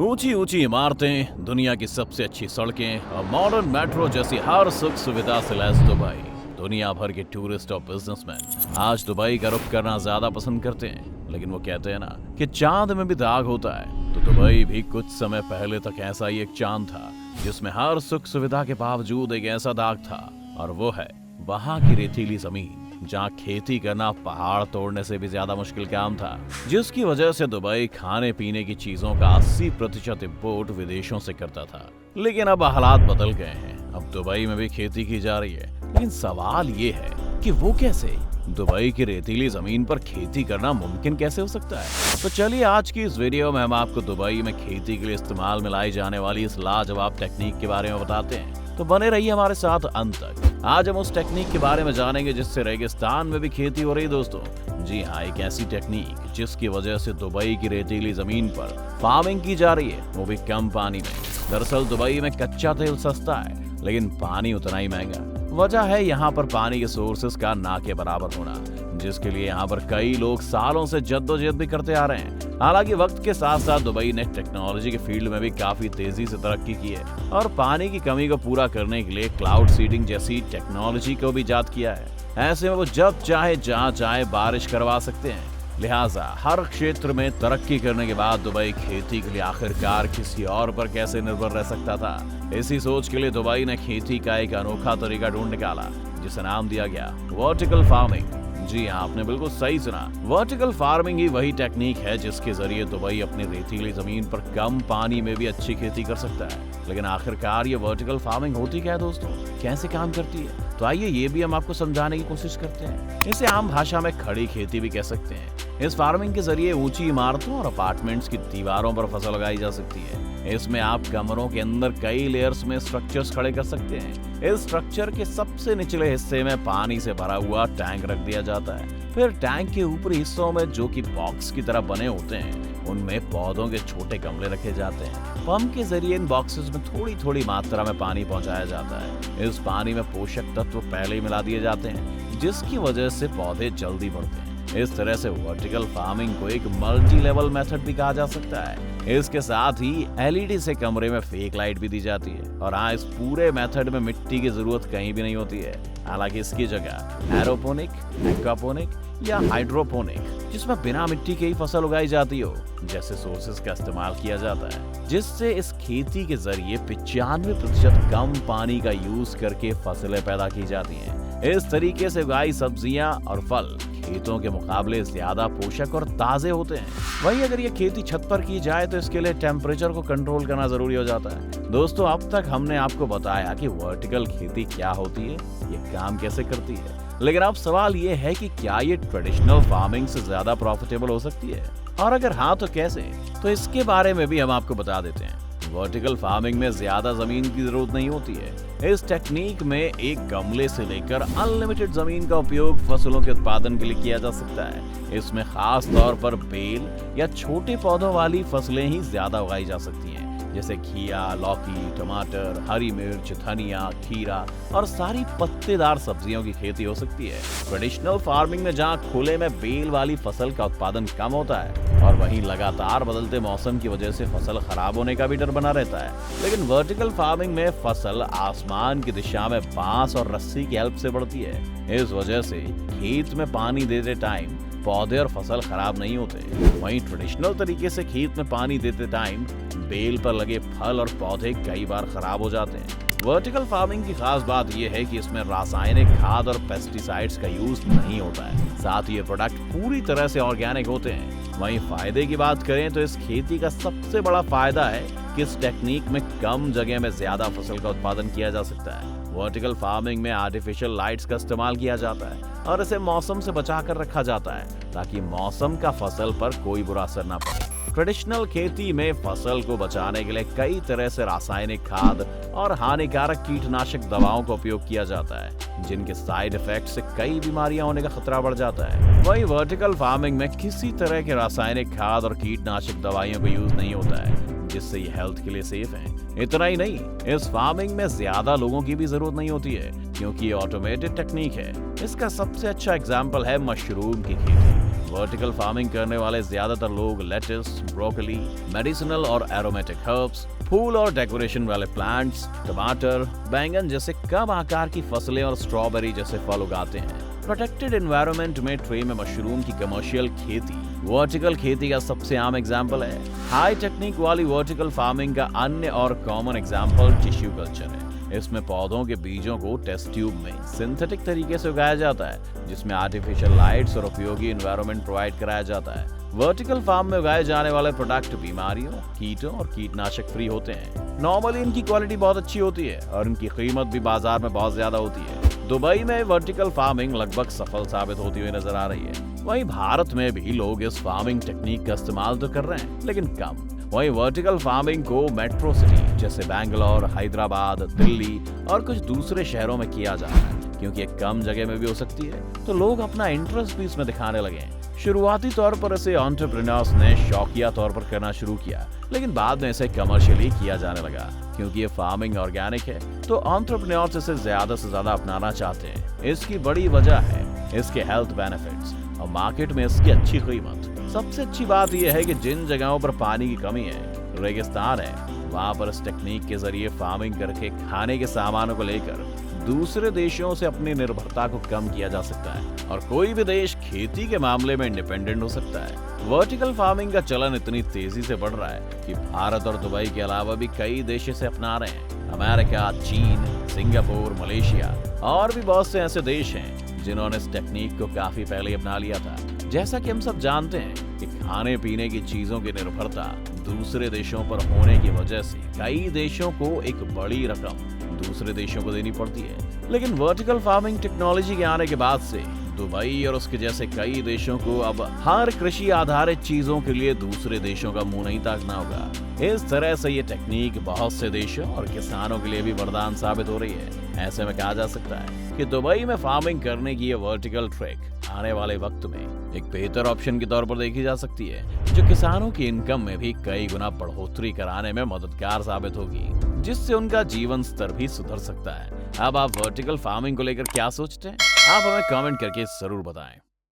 ऊंची ऊंची इमारतें, दुनिया की सबसे अच्छी सड़कें और मॉडर्न मेट्रो जैसी हर सुख सुविधा से लैस दुबई। दुनिया भर के टूरिस्ट और बिजनेसमैन आज दुबई का रुख करना ज्यादा पसंद करते हैं। लेकिन वो कहते हैं ना कि चांद में भी दाग होता है, तो दुबई भी कुछ समय पहले तक ऐसा ही एक चांद था जिसमें हर सुख सुविधा के बावजूद एक ऐसा दाग था, और वो है वहाँ की रेतीली जमीन, जहाँ खेती करना पहाड़ तोड़ने से भी ज्यादा मुश्किल काम था, जिसकी वजह से दुबई खाने पीने की चीजों का 80% इम्पोर्ट विदेशों से करता था। लेकिन अब हालात बदल गए हैं, अब दुबई में भी खेती की जा रही है। लेकिन सवाल ये है कि वो कैसे? दुबई की रेतीली जमीन पर खेती करना मुमकिन कैसे हो सकता है? तो चलिए आज की इस वीडियो में हम आपको दुबई में खेती के लिए इस्तेमाल में लाई जाने वाली इस लाजवाब टेक्निक के बारे में बताते हैं, तो बने रहिए हमारे साथ अंत तक। आज हम उस टेक्निक के बारे में जानेंगे जिससे रेगिस्तान में भी खेती हो रही दोस्तों। जी हाँ, एक ऐसी टेक्निक जिसकी वजह से दुबई की रेतीली जमीन पर फार्मिंग की जा रही है, वो भी कम पानी में। दरअसल दुबई में कच्चा तेल सस्ता है, लेकिन पानी उतना ही महंगा। वजह है यहाँ पर पानी के सोर्सेस का ना के बराबर होना, जिसके लिए यहाँ पर कई लोग सालों से जद्दोजहद भी करते आ रहे हैं। हालांकि वक्त के साथ साथ दुबई ने टेक्नोलॉजी के फील्ड में भी काफी तेजी से तरक्की की है और पानी की कमी को पूरा करने के लिए क्लाउड सीडिंग जैसी टेक्नोलॉजी को भी इजाद किया है। ऐसे में वो जब चाहे जहाँ चाहे बारिश करवा सकते हैं। लिहाजा हर क्षेत्र में तरक्की करने के बाद दुबई खेती के लिए आखिरकार किसी और पर कैसे निर्भर रह सकता था। इसी सोच के लिए दुबई ने खेती का एक अनोखा तरीका ढूंढ निकाला, जिसे नाम दिया गया वर्टिकल फार्मिंग। जी हाँ, आपने बिल्कुल सही सुना। वर्टिकल फार्मिंग ही वही टेक्निक है जिसके जरिए दुबई अपनी रेतीली जमीन पर कम पानी में भी अच्छी खेती कर सकता है। लेकिन आखिरकार ये वर्टिकल फार्मिंग होती क्या है दोस्तों, कैसे काम करती है? तो आइए ये भी हम आपको समझाने की कोशिश करते हैं। इसे आम भाषा में खड़ी खेती भी कह सकते हैं। इस फार्मिंग के जरिए ऊंची इमारतों और अपार्टमेंट्स की दीवारों पर फसल उगाई जा सकती है। इसमें आप कमरों के अंदर कई लेयर्स में स्ट्रक्चर्स खड़े कर सकते हैं। इस स्ट्रक्चर के सबसे निचले हिस्से में पानी से भरा हुआ टैंक रख दिया जाता है। फिर टैंक के ऊपरी हिस्सों में, जो कि बॉक्स की तरह बने होते हैं, उनमें पौधों के छोटे गमले रखे जाते हैं। पंप के जरिए इन बॉक्सेस में थोड़ी थोड़ी मात्रा में पानी पहुंचाया जाता है। इस पानी में पोषक तत्व पहले ही मिला दिए जाते हैं, जिसकी वजह से पौधे जल्दी बढ़ते हैं। इस तरह से वर्टिकल फार्मिंग को एक मल्टी लेवल मेथड भी कहा जा सकता है। इसके साथ ही एलईडी से कमरे में फेक लाइट भी दी जाती है। और हाँ, इस पूरे मेथड में मिट्टी की जरूरत कहीं भी नहीं होती है। हालांकि इसकी जगह एरोपोनिक, एक्वापोनिक या हाइड्रोपोनिक, जिसमें बिना मिट्टी के ही फसल उगाई जाती हो, जैसे सोर्सेस का इस्तेमाल किया जाता है, जिससे इस खेती के जरिए 95% कम पानी का यूज करके फसलें पैदा की जाती हैं। इस तरीके से उगाई सब्जियां और फल खेतों के मुकाबले ज्यादा पोषक और ताजे होते हैं। वहीं अगर ये खेती छत पर की जाए तो इसके लिए टेम्परेचर को कंट्रोल करना जरूरी हो जाता है। दोस्तों, अब तक हमने आपको बताया कि वर्टिकल खेती क्या होती है, ये काम कैसे करती है। लेकिन अब सवाल ये है कि क्या ये ट्रेडिशनल फार्मिंग से ज्यादा प्रॉफिटेबल हो सकती है, और अगर हाँ तो कैसे? तो इसके बारे में भी हम आपको बता देते हैं। वर्टिकल फार्मिंग में ज्यादा जमीन की जरूरत नहीं होती है। इस टेक्निक में एक गमले से लेकर अनलिमिटेड जमीन का उपयोग फसलों के उत्पादन के लिए किया जा सकता है। इसमें खास तौर पर बेल या छोटे पौधों वाली फसलें ही ज्यादा उगाई जा सकती हैं, जैसे घिया, लौकी, टमाटर, हरी मिर्च, धनिया, खीरा और सारी पत्तेदार सब्जियों की खेती हो सकती है। ट्रेडिशनल फार्मिंग में जहाँ खुले में बेल वाली फसल का उत्पादन कम होता है और वहीं लगातार बदलते मौसम की वजह से फसल खराब होने का भी डर बना रहता है। लेकिन वर्टिकल फार्मिंग में फसल आसमान की दिशा में बांस और रस्सी की हेल्प से बढ़ती है। इस वजह से खेत में पानी देते टाइम पौधे और फसल खराब नहीं होते। वहीं ट्रेडिशनल तरीके से खेत में पानी देते टाइम बेल पर लगे फल और पौधे कई बार खराब हो जाते हैं। वर्टिकल फार्मिंग की खास बात यह है कि इसमें रासायनिक खाद और पेस्टिसाइड्स का यूज नहीं होता है। साथ ही ये प्रोडक्ट पूरी तरह से ऑर्गेनिक होते हैं। वहीं फायदे की बात करें तो इस खेती का सबसे बड़ा फायदा है कि इस टेक्निक में कम जगह में ज्यादा फसल का उत्पादन किया जा सकता है। वर्टिकल फार्मिंग में आर्टिफिशियल लाइट्स का इस्तेमाल किया जाता है और इसे मौसम से बचाकर रखा जाता है, ताकि मौसम का फसल पर कोई बुरा असर ना पड़े। ट्रेडिशनल खेती में फसल को बचाने के लिए कई तरह से रासायनिक खाद और हानिकारक कीटनाशक दवाओं का उपयोग किया जाता है, जिनके साइड इफेक्ट से कई बीमारियां होने का खतरा बढ़ जाता है। वहीं वर्टिकल फार्मिंग में किसी तरह के रासायनिक खाद और कीटनाशक दवाइयों का यूज नहीं होता है, जिससे ये हेल्थ के लिए सेफ है। इतना ही नहीं, इस फार्मिंग में ज्यादा लोगों की भी जरूरत नहीं होती है, क्योंकि ये ऑटोमेटेड टेक्निक है। इसका सबसे अच्छा एग्जाम्पल है मशरूम की खेती। वर्टिकल फार्मिंग करने वाले ज्यादातर लोग लेटस, ब्रोकली, मेडिसिनल और एरोमेटिक हर्ब्स, फूल और डेकोरेशन वाले प्लांट्स, टमाटर, बैंगन जैसे कम आकार की फसलें और स्ट्रॉबेरी जैसे फल उगाते हैं। प्रोटेक्टेड एनवायरनमेंट में ट्रे में मशरूम की कमर्शियल खेती वर्टिकल खेती का सबसे आम एग्जाम्पल है। हाई टेक्निक वाली वर्टिकल फार्मिंग का अन्य और कॉमन एग्जाम्पल टिश्यू कल्चर है। इसमें पौधों के बीजों को टेस्ट ट्यूब में सिंथेटिक तरीके से उगाया जाता है, जिसमें आर्टिफिशियल लाइट्स और उपयोगी एनवायरनमेंट प्रोवाइड कराया जाता है। वर्टिकल फार्म में उगाए जाने वाले प्रोडक्ट बीमारियों, कीटों और कीटनाशक फ्री होते हैं। नॉर्मली इनकी क्वालिटी बहुत अच्छी होती है और इनकी कीमत भी बाजार में बहुत ज्यादा होती है। दुबई में वर्टिकल फार्मिंग लगभग सफल साबित होती हुई नजर आ रही है। वहीं भारत में भी लोग इस फार्मिंग टेक्निक का इस्तेमाल तो कर रहे हैं, लेकिन कम। वहीं वर्टिकल फार्मिंग को मेट्रो सिटी जैसे बैंगलोर, हैदराबाद, दिल्ली और कुछ दूसरे शहरों में किया जा रहा है। क्योंकि ये कम जगह में भी हो सकती है, तो लोग अपना इंटरेस्ट भी इसमें दिखाने लगे। शुरुआती तौर पर इसे एंटरप्रेन्योर्स ने शौकिया तौर पर करना शुरू किया, लेकिन बाद में इसे कमर्शियली किया जाने लगा। क्योंकि ये फार्मिंग ऑर्गेनिक है, तो एंटरप्रेन्योर्स इसे ज्यादा से ज्यादा अपनाना चाहते हैं। इसकी बड़ी वजह है इसके हेल्थ बेनिफिट्स और मार्केट में इसकी अच्छी कीमत। सबसे अच्छी बात यह है कि जिन जगहों पर पानी की कमी है, रेगिस्तान है, वहाँ पर इस टेक्निक के जरिए फार्मिंग करके खाने के सामानों को लेकर दूसरे देशों से अपनी निर्भरता को कम किया जा सकता है और कोई भी देश खेती के मामले में इंडिपेंडेंट हो सकता है। वर्टिकल फार्मिंग का चलन इतनी तेजी से बढ़ रहा है कि भारत और दुबई के अलावा भी कई देश इसे अपना रहे हैं। अमेरिका, चीन, सिंगापुर, मलेशिया और भी बहुत से ऐसे देश हैं जिन्होंने इस टेक्निक को काफी पहले अपना लिया था। जैसा कि हम सब जानते हैं कि खाने पीने की चीजों की निर्भरता दूसरे देशों पर होने की वजह से कई देशों को एक बड़ी रकम दूसरे देशों को देनी पड़ती है। लेकिन वर्टिकल फार्मिंग टेक्नोलॉजी के आने के बाद से दुबई और उसके जैसे कई देशों को अब हर कृषि आधारित चीजों के लिए दूसरे देशों का मुंह नहीं ताकना होगा। इस तरह से ये टेक्निक बहुत से देशों और किसानों के लिए भी वरदान साबित हो रही है। ऐसे में कहा जा सकता है कि दुबई में फार्मिंग करने की ये वर्टिकल ट्रैक आने वाले वक्त में एक बेहतर ऑप्शन के तौर पर देखी जा सकती है, जो किसानों की इनकम में भी कई गुना बढ़ोतरी कराने में मददगार साबित होगी, जिससे उनका जीवन स्तर भी सुधर सकता है। अब आप वर्टिकल फार्मिंग को लेकर क्या सोचते हैं? आप हमें कमेंट करके जरूर बताएं।